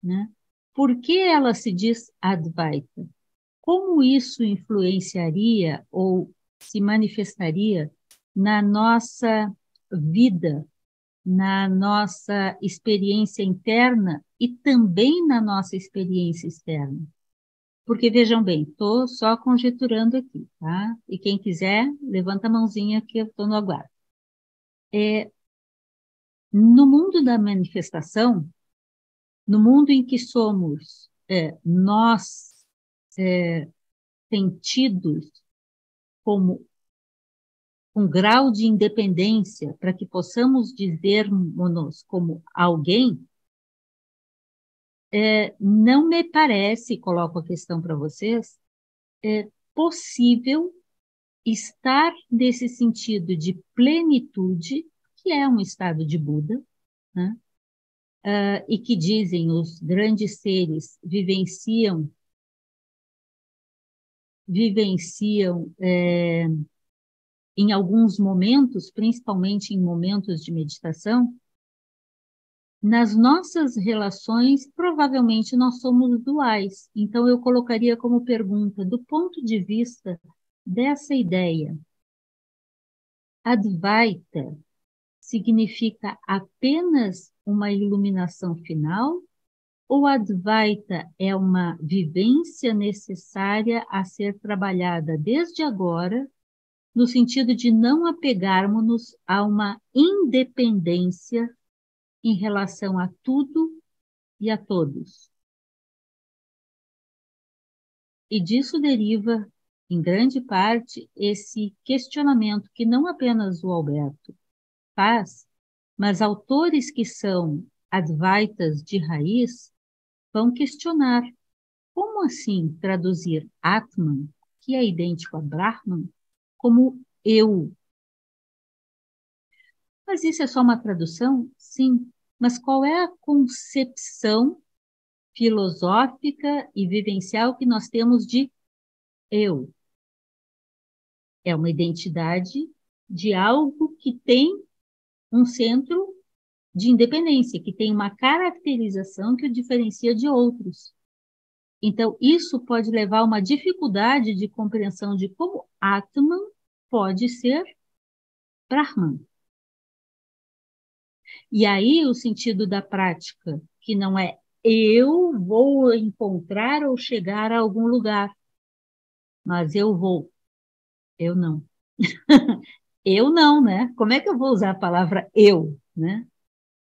né? Por que ela se diz Advaita? Como isso influenciaria ou se manifestaria na nossa vida, na nossa experiência interna e também na nossa experiência externa? Porque, vejam bem, estou só conjecturando aqui, tá? E quem quiser, levanta a mãozinha que eu estou no aguardo. No mundo da manifestação, no mundo em que somos nós sentidos como um grau de independência para que possamos dizer-nos como alguém, não me parece, coloco a questão para vocês, possível estar nesse sentido de plenitude, que é um estado de Buda, né? E que dizem os grandes seres vivenciam em alguns momentos, principalmente em momentos de meditação. Nas nossas relações, provavelmente nós somos duais. Então, eu colocaria como pergunta, do ponto de vista dessa ideia, Advaita significa apenas uma iluminação final? Ou Advaita é uma vivência necessária a ser trabalhada desde agora, no sentido de não apegarmos-nos a uma independência em relação a tudo e a todos? E disso deriva, em grande parte, esse questionamento que não apenas o Alberto faz, mas autores que são Advaitas de raiz vão questionar. Como assim traduzir Atman, que é idêntico a Brahman, como eu? Mas isso é só uma tradução? Sim. Mas qual é a concepção filosófica e vivencial que nós temos de eu? É uma identidade de algo que tem um centro de independência, que tem uma caracterização que o diferencia de outros. Então, isso pode levar a uma dificuldade de compreensão de como Atman pode ser Brahman. E aí o sentido da prática, que não é eu vou encontrar ou chegar a algum lugar, mas eu vou, eu não. Eu não, né? Como é que eu vou usar a palavra eu, né?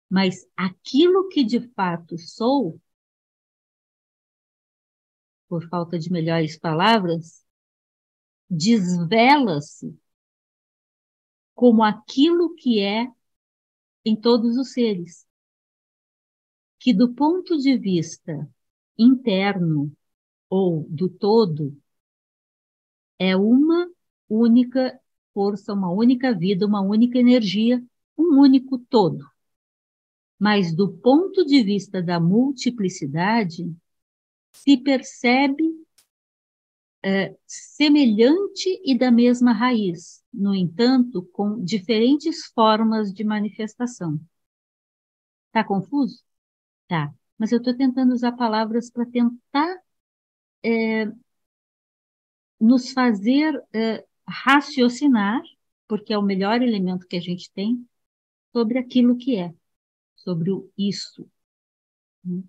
Mas aquilo que de fato sou, por falta de melhores palavras, desvela-se como aquilo que é em todos os seres, que do ponto de vista interno ou do todo, é uma única força, uma única vida, uma única energia, um único todo. Mas do ponto de vista da multiplicidade, se percebe semelhante e da mesma raiz, no entanto, com diferentes formas de manifestação. Está confuso? Tá. Mas eu estou tentando usar palavras para tentar nos fazer raciocinar, porque é o melhor elemento que a gente tem, sobre aquilo que é, sobre o isso, né?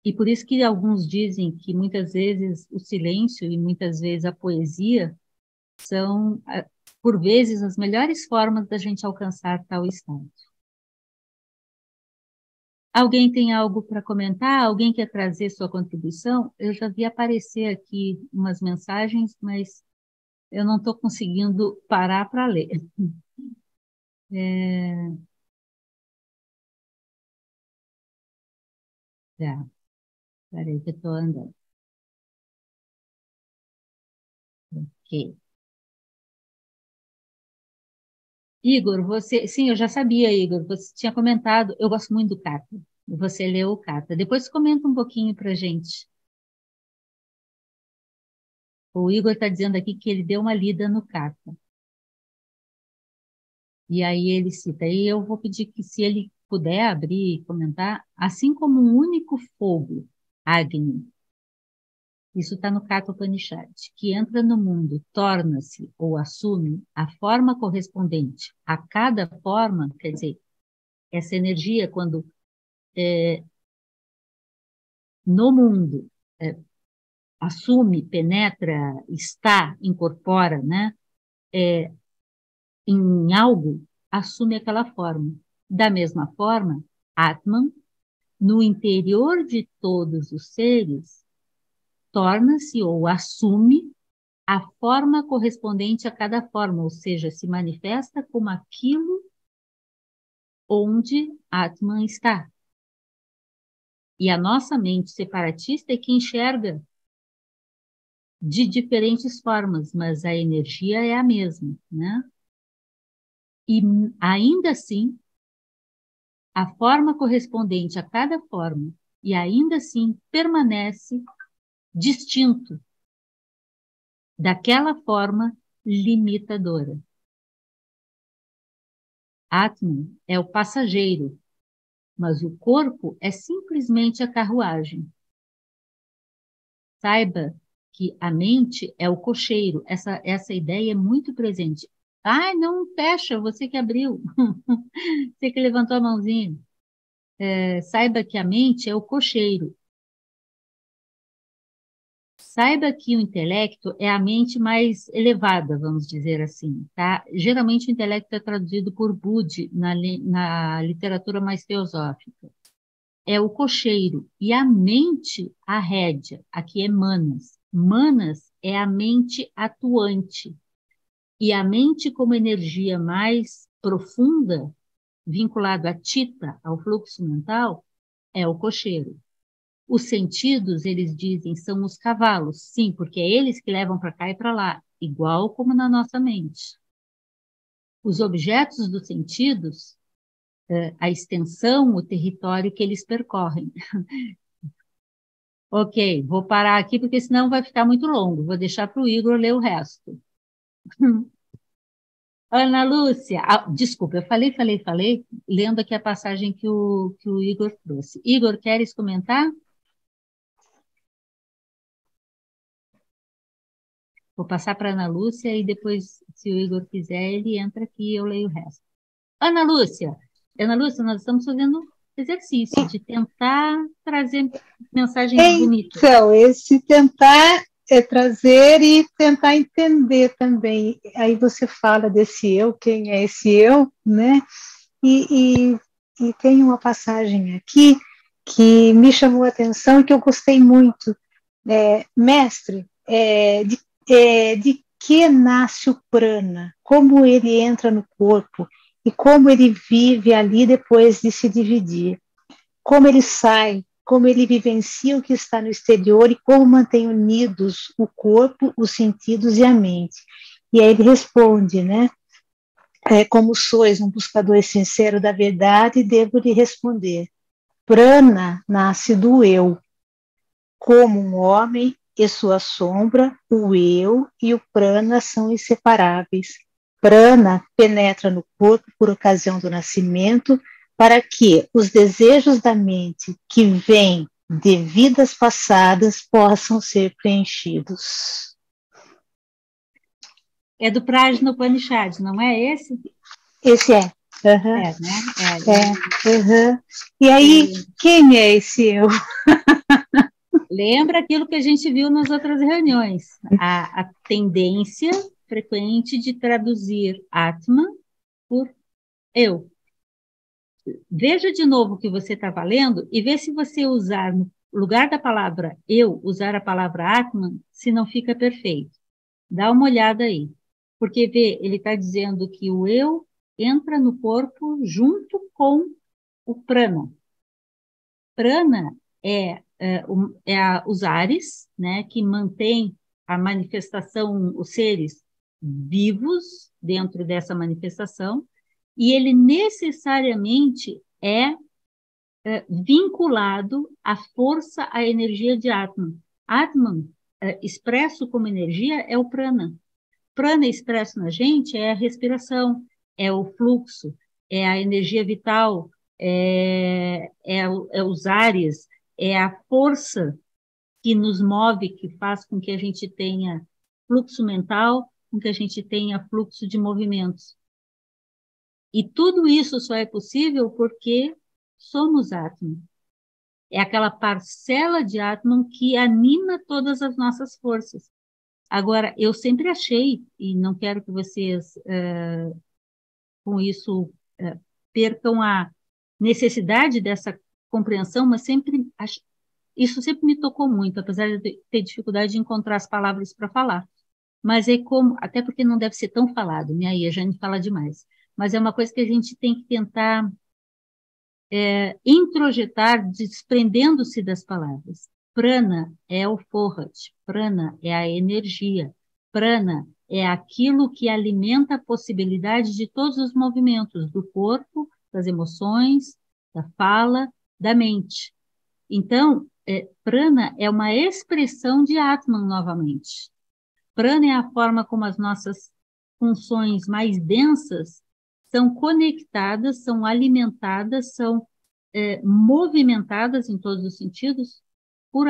E por isso que alguns dizem que muitas vezes o silêncio e muitas vezes a poesia são, por vezes, as melhores formas da gente alcançar tal estado. Alguém tem algo para comentar? Alguém quer trazer sua contribuição? Eu já vi aparecer aqui umas mensagens, mas eu não estou conseguindo parar para ler. Já, peraí que eu estou andando. Ok. Igor, você... Sim, eu já sabia, Igor. Você tinha comentado. Eu gosto muito do Kata. Você leu o Kata. Depois comenta um pouquinho para gente. O Igor está dizendo aqui que ele deu uma lida no Kata. E aí ele cita. E eu vou pedir que, se ele puder abrir e comentar, assim como um único fogo, Agni, isso está no Katha Upanishad, que entra no mundo, torna-se ou assume a forma correspondente a cada forma, quer dizer, essa energia, quando no mundo assume, penetra, está, incorpora, né, em algo, assume aquela forma. Da mesma forma, Atman, no interior de todos os seres, torna-se ou assume a forma correspondente a cada forma, ou seja, se manifesta como aquilo onde Atman está. E a nossa mente separatista é que enxerga de diferentes formas, mas a energia é a mesma, né? E ainda assim, a forma correspondente a cada forma, e ainda assim permanece distinto daquela forma limitadora. Atman é o passageiro, mas o corpo é simplesmente a carruagem. Saiba que a mente é o cocheiro. Essa ideia é muito presente. Ah, não fecha, você que abriu. Você que levantou a mãozinha. Saiba que a mente é o cocheiro. Saiba que o intelecto é a mente mais elevada, vamos dizer assim, tá? Geralmente o intelecto é traduzido por Budi na literatura mais teosófica. É o cocheiro e a mente a rédea. Aqui é Manas. Manas é a mente atuante. E a mente como energia mais profunda, vinculado à Chitta, ao fluxo mental, é o cocheiro. Os sentidos, eles dizem, são os cavalos, sim, porque é eles que levam para cá e para lá, igual como na nossa mente. Os objetos dos sentidos, a extensão, o território que eles percorrem. Ok, vou parar aqui porque senão vai ficar muito longo. Vou deixar para o Igor ler o resto. Ana Lúcia, desculpa, eu falei, lendo aqui a passagem que o Igor trouxe. Igor, queres comentar? Vou passar para a Ana Lúcia e depois, se o Igor quiser, ele entra aqui e eu leio o resto. Ana Lúcia, nós estamos fazendo exercício de tentar trazer mensagens bonitas. Então, esse tentar trazer e tentar entender também. Aí você fala desse eu, quem é esse eu, né? E tem uma passagem aqui que me chamou a atenção e que eu gostei muito. Mestre, de que nasce o prana? Como ele entra no corpo e como ele vive ali depois de se dividir? Como ele sai? Como ele vivencia o que está no exterior e como mantém unidos o corpo, os sentidos e a mente? E aí ele responde, né? Como sois um buscador sincero da verdade, devo lhe responder. Prana nasce do eu, como um homem e sua sombra, o eu e o prana são inseparáveis. Prana penetra no corpo por ocasião do nascimento, para que os desejos da mente que vêm de vidas passadas possam ser preenchidos. É do Prajna Upanishad, não é esse? Esse é. Uhum. É, né? Uhum. E aí, quem é esse eu? Lembra aquilo que a gente viu nas outras reuniões, a tendência frequente de traduzir Atman por eu. Veja de novo o que você está valendo e vê se você usar no lugar da palavra eu, usar a palavra Atman, se não fica perfeito. Dá uma olhada aí. Porque, vê, ele está dizendo que o eu entra no corpo junto com o prana. Prana os ares, né, que mantém a manifestação, os seres vivos dentro dessa manifestação, e ele necessariamente é vinculado à força, à energia de Atman. Atman, expresso como energia, é o prana. Prana expresso na gente é a respiração, é o fluxo, é a energia vital, é os ares, é a força que nos move, que faz com que a gente tenha fluxo mental, com que a gente tenha fluxo de movimentos. E tudo isso só é possível porque somos átomo. É aquela parcela de átomo que anima todas as nossas forças. Agora, eu sempre achei, e não quero que vocês, com isso, percam a necessidade dessa compreensão, mas isso sempre me tocou muito, apesar de ter dificuldade de encontrar as palavras para falar. Mas é como, até porque não deve ser tão falado, né? Aí a gente fala demais. Mas é uma coisa que a gente tem que tentar introjetar, desprendendo-se das palavras. Prana é o forrat, prana é a energia, prana é aquilo que alimenta a possibilidade de todos os movimentos do corpo, das emoções, da fala, da mente. Então, prana é uma expressão de Atman novamente. Prana é a forma como as nossas funções mais densas são conectadas, são alimentadas, são movimentadas em todos os sentidos por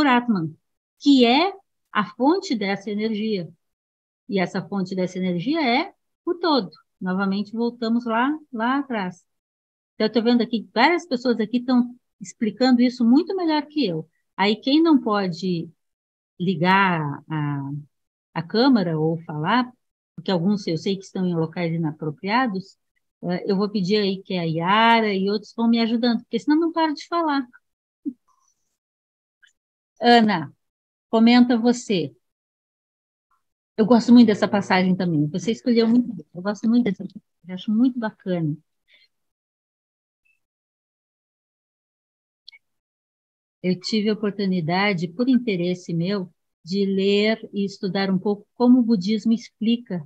Atman, que é a fonte dessa energia. E essa fonte dessa energia é o todo. Novamente, voltamos lá atrás. Então, eu estou vendo aqui, várias pessoas aqui estão explicando isso muito melhor que eu. Aí, quem não pode ligar a câmera ou falar, porque alguns eu sei que estão em locais inapropriados, eu vou pedir aí que a Yara e outros vão me ajudando, porque senão não paro de falar. Ana, comenta você. Eu gosto muito dessa passagem também. Você escolheu muito bem. Eu gosto muito dessa passagem. Eu acho muito bacana. Eu tive a oportunidade, por interesse meu, de ler e estudar um pouco como o budismo explica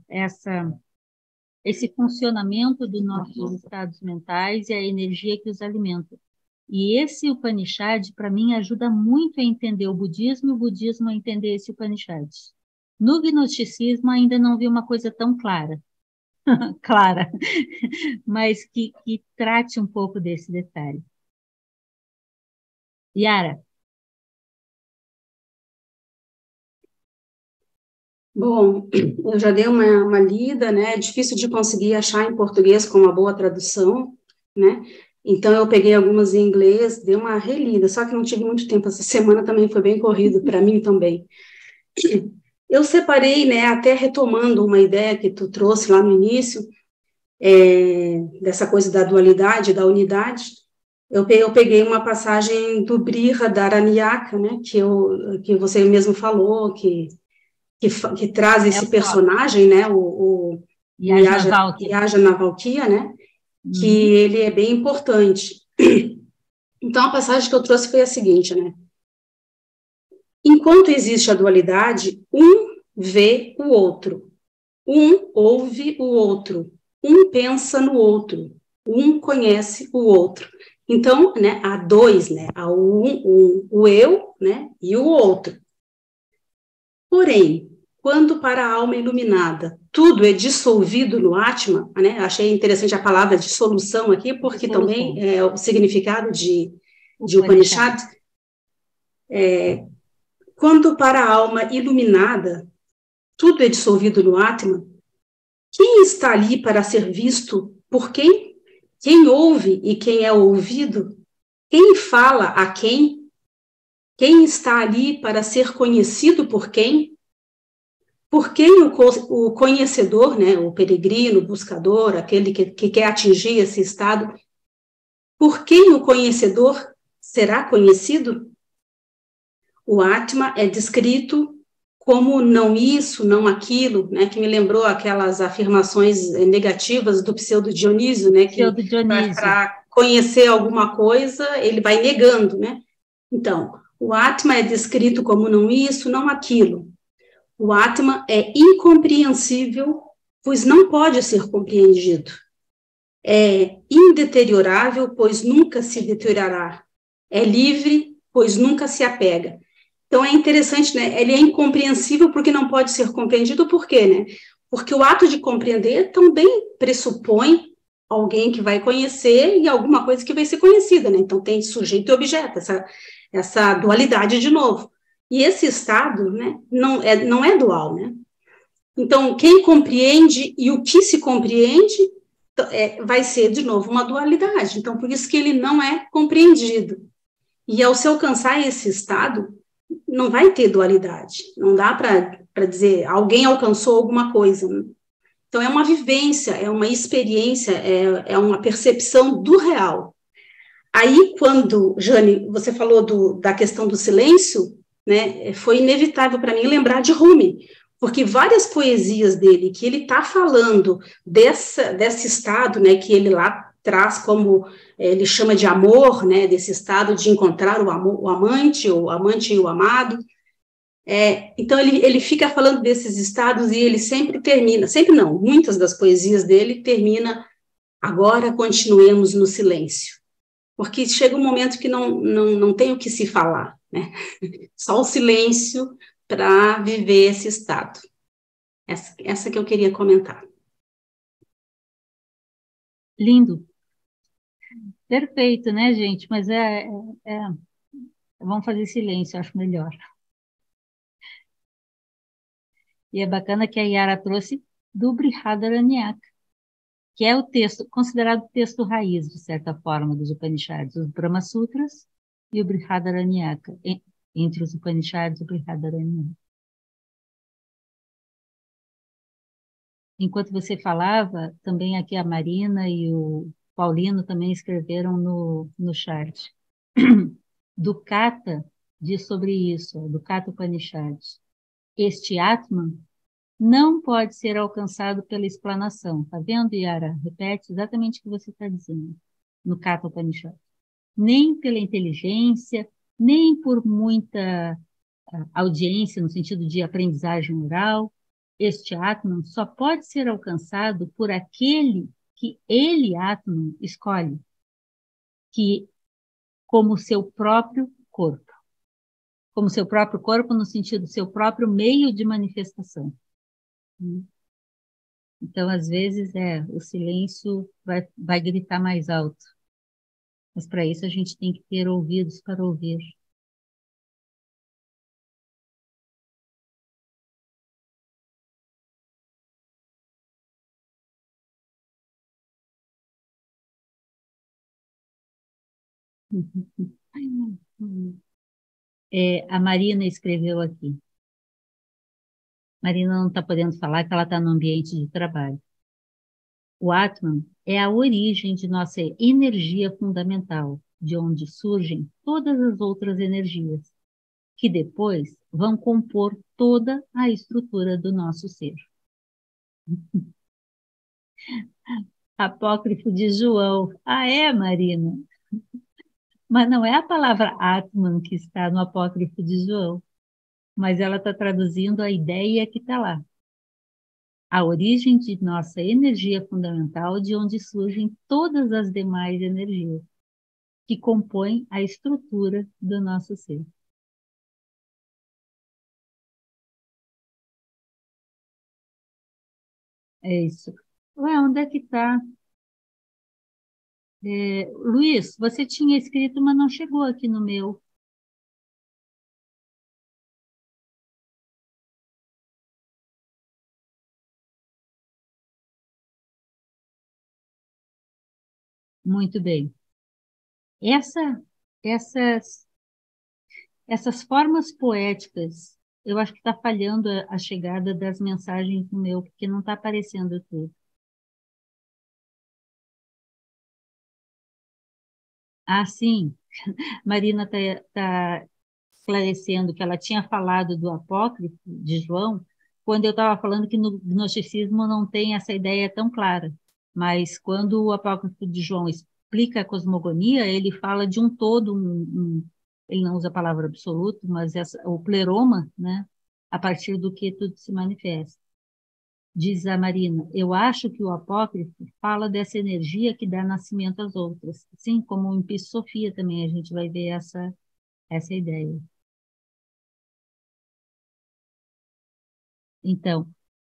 esse funcionamento dos nossos estados mentais e a energia que os alimenta. E esse Upanishad, para mim, ajuda muito a entender o budismo e o budismo a entender esse Upanishad. No gnosticismo, ainda não vi uma coisa tão clara, mas que trate um pouco desse detalhe. Yara. Bom, eu já dei uma lida, né? É difícil de conseguir achar em português com uma boa tradução, né? Então, eu peguei algumas em inglês, dei uma relida, só que não tive muito tempo. Essa semana também foi bem corrido, para mim também. Eu separei, né, até retomando uma ideia que tu trouxe lá no início, dessa coisa da dualidade, da unidade. Eu peguei uma passagem do Brihadaranyaka, né, que você mesmo falou, que traz esse personagem, né, o Yajnavalkya, né, que ele é bem importante. Então, a passagem que eu trouxe foi a seguinte, né, enquanto existe a dualidade, um vê o outro, um ouve o outro, um pensa no outro, um conhece o outro. Então, né, há dois, né, há o eu, né, e o outro. Porém, quando para a alma iluminada tudo é dissolvido no Atma, né, achei interessante a palavra dissolução aqui, porque também é o significado de Upanishad. Quando para a alma iluminada tudo é dissolvido no Atma, quem está ali para ser visto por quem? Quem ouve e quem é ouvido? Quem fala a quem? Quem está ali para ser conhecido por quem? Por quem o conhecedor, né, o peregrino, o buscador, aquele que quer atingir esse estado, por quem o conhecedor será conhecido? O Atma é descrito como não isso, não aquilo, né, que me lembrou aquelas afirmações negativas do pseudo-Dionísio, né, que para conhecer alguma coisa, ele vai negando, né? Então, o Atma é descrito como não isso, não aquilo. O Atma é incompreensível, pois não pode ser compreendido. É indeteriorável, pois nunca se deteriorará. É livre, pois nunca se apega. Então, é interessante, né? Ele é incompreensível porque não pode ser compreendido, por quê, né? Porque o ato de compreender também pressupõe alguém que vai conhecer e alguma coisa que vai ser conhecida, né? Então tem sujeito e objeto, essa dualidade de novo. E esse estado, né, não é dual, né? Então, quem compreende e o que se compreende vai ser, de novo, uma dualidade. Então, por isso que ele não é compreendido. E ao se alcançar esse estado, não vai ter dualidade. Não dá para dizer, alguém alcançou alguma coisa. Então, é uma vivência, é uma experiência, é uma percepção do real. Aí, quando, Jane, você falou da questão do silêncio, né, foi inevitável para mim lembrar de Rumi, porque várias poesias dele, que ele está falando desse estado, né, que ele lá traz como, ele chama de amor, né, desse estado de encontrar o amante e o amado. Então, ele fica falando desses estados e ele sempre termina, sempre não, muitas das poesias dele termina, agora continuemos no silêncio. Porque chega um momento que não tem o que se falar, né? Só o silêncio para viver esse estado. Essa que eu queria comentar. Lindo. Perfeito, né, gente? Mas vamos fazer silêncio, acho melhor. E é bacana que a Yara trouxe do Brihadaranyaka, que é o texto, considerado o texto raiz, de certa forma, dos Upanishads, os Brahma Sutras e o Brihadaranyaka, entre os Upanishads e o Brihadaranyaka. Enquanto você falava, também aqui a Marina e o Paulino também escreveram no chat. Dukkata diz sobre isso, Dukkata Upanishads. Este Atman não pode ser alcançado pela explanação. Está vendo, Yara? Repete exatamente o que você está dizendo no Kata Upanishad. Nem pela inteligência, nem por muita audiência, no sentido de aprendizagem oral. Este Atman só pode ser alcançado por aquele que ele, Atman, escolhe, que como seu próprio corpo. Como seu próprio corpo, no sentido seu próprio meio de manifestação. Então, às vezes, o silêncio vai gritar mais alto. Mas, para isso, a gente tem que ter ouvidos para ouvir. A Marina escreveu aqui. Marina não está podendo falar que ela está no ambiente de trabalho. O Atman é a origem de nossa energia fundamental, de onde surgem todas as outras energias, que depois vão compor toda a estrutura do nosso ser. Apócrifo de João. Ah, é, Marina? Mas não é a palavra Atman que está no Apócrifo de João, mas ela está traduzindo a ideia que está lá. A origem de nossa energia fundamental, de onde surgem todas as demais energias, que compõem a estrutura do nosso ser. É isso. Ué, onde é que está? Luiz, você tinha escrito, mas não chegou aqui no meu. Muito bem. Essas essas formas poéticas, eu acho que está falhando a chegada das mensagens no meu, porque não está aparecendo tudo. Ah, sim. Marina está esclarecendo que ela tinha falado do apócrifo de João, quando eu estava falando que no gnosticismo não tem essa ideia tão clara. Mas quando o apócrifo de João explica a cosmogonia, ele fala de um todo, ele não usa a palavra absoluto, mas o pleroma, né, a partir do que tudo se manifesta. Diz a Marina, eu acho que o apócrifo fala dessa energia que dá nascimento às outras. Assim como em Pissofia também a gente vai ver essa ideia. Então,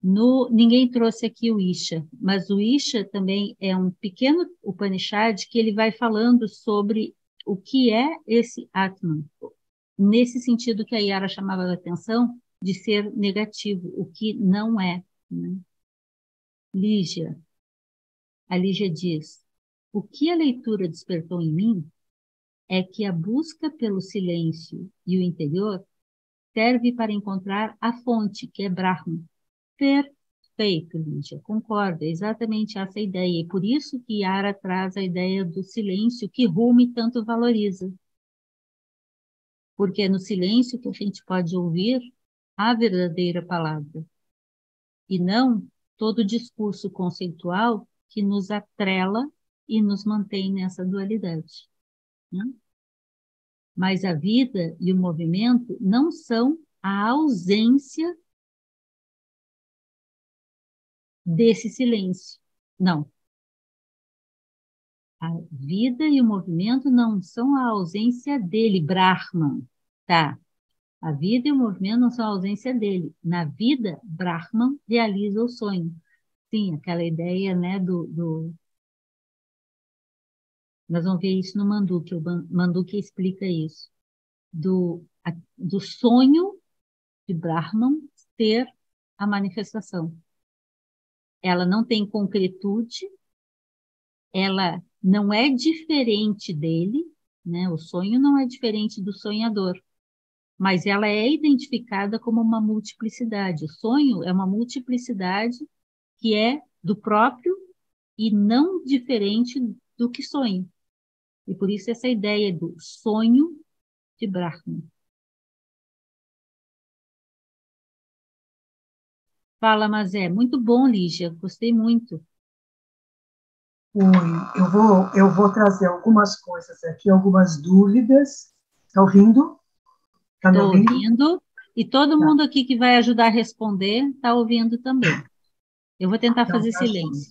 Ninguém trouxe aqui o Isha, mas o Isha também é um pequeno Upanishad que ele vai falando sobre o que é esse Atman, nesse sentido que a Yara chamava a atenção de ser negativo, o que não é, né? A Lígia diz, o que a leitura despertou em mim é que a busca pelo silêncio e o interior serve para encontrar a fonte, que é Brahman. Perfeito, Lígia, concordo, é exatamente essa ideia. E por isso que Yara traz a ideia do silêncio que Rumi tanto valoriza. Porque é no silêncio que a gente pode ouvir a verdadeira palavra. E não todo o discurso conceitual que nos atrela e nos mantém nessa dualidade, né? Mas a vida e o movimento não são a ausência desse silêncio. Não. A vida e o movimento não são a ausência dele, Brahman. Tá. A vida e o movimento não são a ausência dele. Na vida, Brahman realiza o sonho. Sim, aquela ideia, né, nós vamos ver isso no Manduka. O Manduka explica isso. Do sonho de Brahman ser a manifestação. Ela não tem concretude, ela não é diferente dele, né? O sonho não é diferente do sonhador, mas ela é identificada como uma multiplicidade. O sonho é uma multiplicidade que é do próprio e não diferente do que sonho. E por isso essa ideia do sonho de Brahman. Fala, Mazé. Muito bom, Lígia. Gostei muito. Oi, eu vou trazer algumas coisas aqui, algumas dúvidas. Está ouvindo? Está me Estou ouvindo? ouvindo. E todo mundo aqui que vai ajudar a responder está ouvindo também. Eu vou tentar Então, fazer tá silêncio.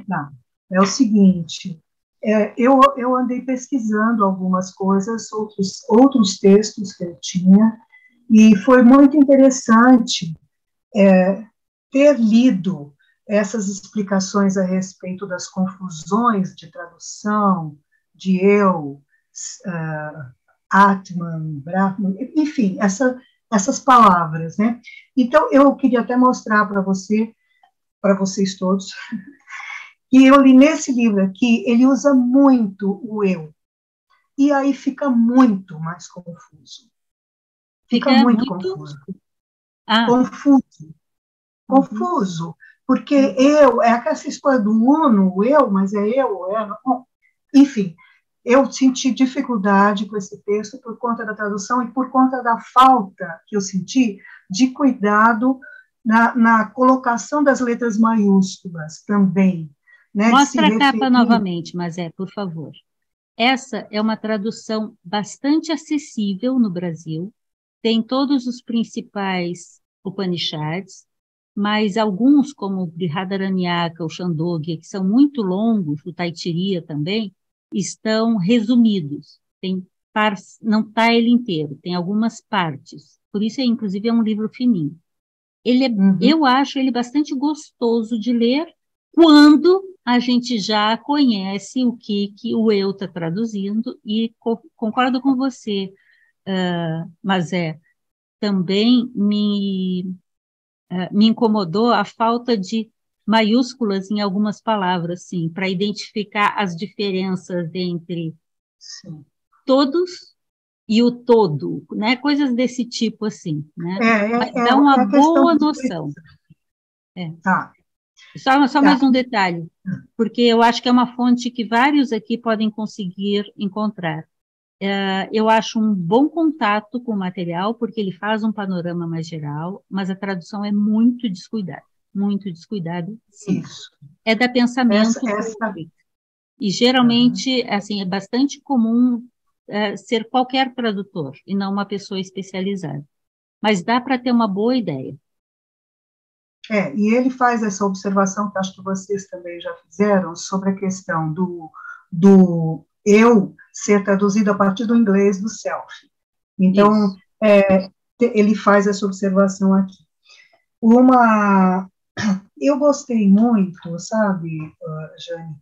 Tá. É o seguinte, eu andei pesquisando algumas coisas, outros textos que eu tinha, e foi muito interessante ter lido essas explicações a respeito das confusões de tradução, de eu, Atman, Brahman, enfim, essas palavras, né? Então, eu queria até mostrar para vocês todos, que eu li nesse livro aqui, ele usa muito o eu, e aí fica muito mais confuso. Fica muito confuso. Confuso, porque eu, é aquela história do uno, o eu, mas é eu, não. Enfim, eu senti dificuldade com esse texto por conta da tradução e por conta da falta que eu senti de cuidado na colocação das letras maiúsculas também. Né, mostra a capa novamente, Mazé, por favor. Essa é uma tradução bastante acessível no Brasil, tem todos os principais Upanishads, mas alguns, como o Brihadaranyaka, o Chandogya, que são muito longos, o Taittiriya também, estão resumidos. Não está ele inteiro, tem algumas partes. Por isso, inclusive, é um livro fininho. Eu acho ele bastante gostoso de ler quando a gente já conhece o que o eu está traduzindo, e concordo com você, mas também me incomodou a falta de maiúsculas em algumas palavras, sim, para identificar as diferenças entre todos e o todo, né? Coisas desse tipo, assim, né? Mas dá uma boa noção. Tá. Só mais um detalhe, porque eu acho que é uma fonte que vários aqui podem conseguir encontrar. Eu acho um bom contato com o material, porque ele faz um panorama mais geral, mas a tradução é muito descuidada, sim. Isso. É da Pensamento. E geralmente, assim, é bastante comum ser qualquer tradutor, e não uma pessoa especializada. Mas dá para ter uma boa ideia. E ele faz essa observação, que acho que vocês também já fizeram, sobre a questão do eu ser traduzido a partir do inglês do self. Então, ele faz essa observação aqui. Eu gostei muito, sabe, Jane,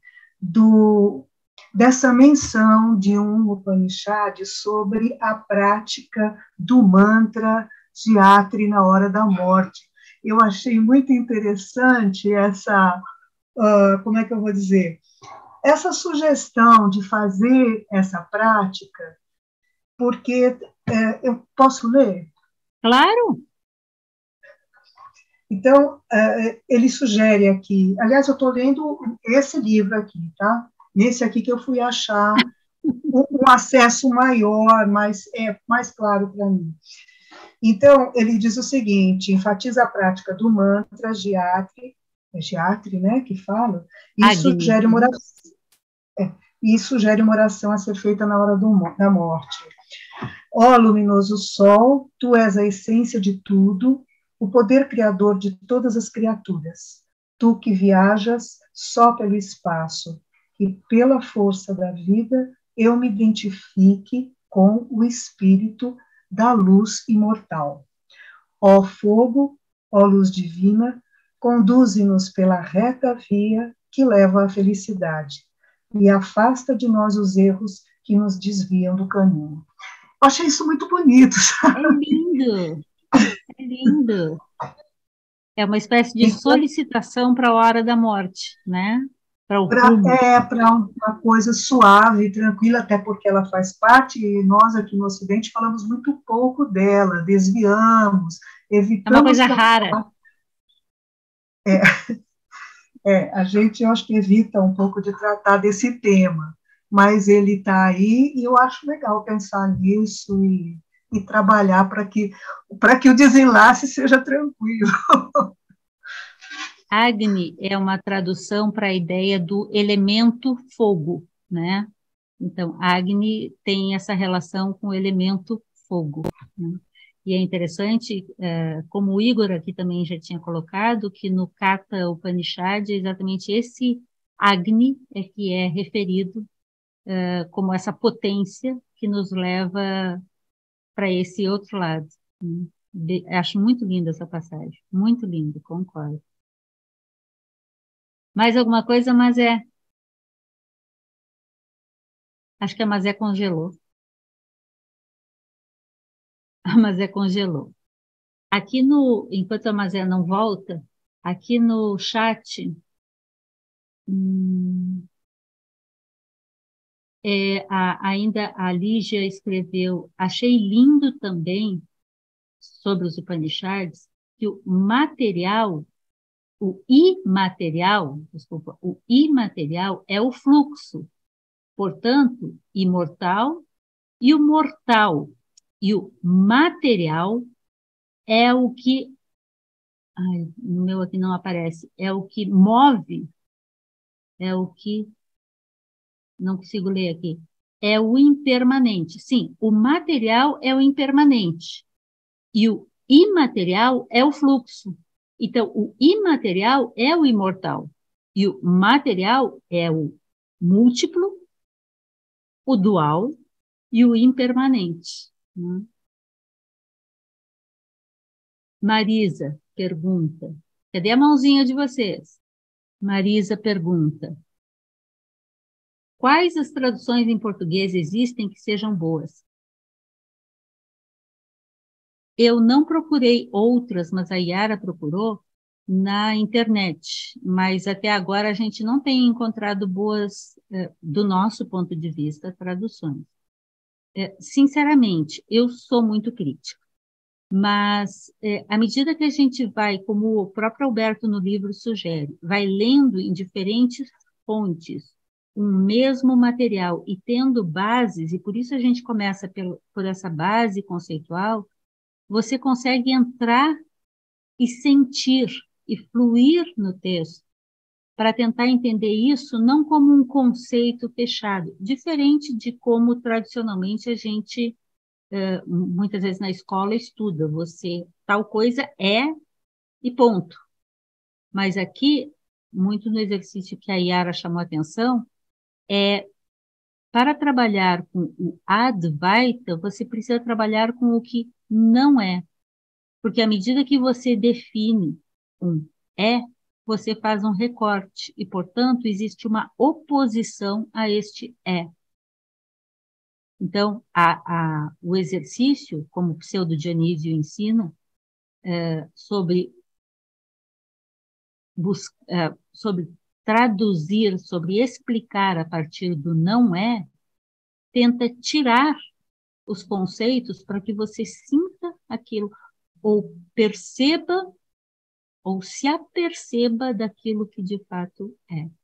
dessa menção de um Upanishad sobre a prática do mantra Gayatri na hora da morte. Eu achei muito interessante como é que eu vou dizer, essa sugestão de fazer essa prática, porque eu posso ler? Claro. Então, ele sugere aqui, aliás, eu estou lendo esse livro aqui, tá? Nesse aqui que eu fui achar um acesso maior, mais claro para mim. Então, ele diz o seguinte, enfatiza a prática do mantra Gayatri, né, que fala, e sugere uma oração a ser feita na hora da morte. Ó luminoso sol, tu és a essência de tudo, o poder criador de todas as criaturas. Tu que viajas só pelo espaço, que pela força da vida eu me identifique com o espírito da luz imortal. Ó fogo, ó luz divina, conduze-nos pela reta via que leva à felicidade e afasta de nós os erros que nos desviam do caminho. Eu achei isso muito bonito, sabe? É lindo, é lindo. É uma espécie de solicitação para a hora da morte, né? Para o rumo. Para uma coisa suave, tranquila, até porque ela faz parte, e nós aqui no Ocidente falamos muito pouco dela, desviamos, evitamos. É uma coisa rara. A gente, eu acho que evita um pouco de tratar desse tema, mas ele está aí e eu acho legal pensar nisso e trabalhar para que o desenlace seja tranquilo. Agni é uma tradução para a ideia do elemento fogo, né? Então, Agni tem essa relação com o elemento fogo, né? E é interessante, como o Igor aqui também já tinha colocado, que no Katha Upanishad, exatamente esse Agni é que é referido como essa potência que nos leva para esse outro lado, né? Acho muito linda essa passagem, muito linda, concordo. Mais alguma coisa, Mazé? Acho que a Mazé congelou. A Mazé congelou. Aqui enquanto a Mazé não volta, aqui no chat, ainda a Lígia escreveu, achei lindo também, sobre os Upanishads, que o imaterial é o fluxo, portanto, imortal, e o mortal. E o material é o que... no meu aqui não aparece. É o que move, é o que... Não consigo ler aqui. É o impermanente. Sim, o material é o impermanente. E o imaterial é o fluxo. Então, o imaterial é o imortal. E o material é o múltiplo, o dual e o impermanente. Marisa pergunta. Cadê a mãozinha de vocês? Marisa pergunta. Quais as traduções em português existem que sejam boas? Eu não procurei outras, mas a Yara procurou na internet, mas até agora a gente não tem encontrado boas, do nosso ponto de vista, traduções. Sinceramente, eu sou muito crítica, mas à medida que a gente vai, como o próprio Alberto no livro sugere, vai lendo em diferentes fontes um mesmo material e tendo bases, e por isso a gente começa por essa base conceitual, você consegue entrar e sentir e fluir no texto para tentar entender isso não como um conceito fechado, diferente de como tradicionalmente a gente, muitas vezes na escola, estuda. Você, tal coisa é e ponto. Mas aqui, muito no exercício que a Yara chamou a atenção, para trabalhar com o Advaita, você precisa trabalhar com o que não é. Porque à medida que você define um é, você faz um recorte e, portanto, existe uma oposição a este é. Então, o exercício, como o Pseudo Dionísio ensina, sobre traduzir, sobre explicar a partir do não é, tenta tirar os conceitos para que você sinta aquilo, ou perceba, ou se aperceba daquilo que de fato é.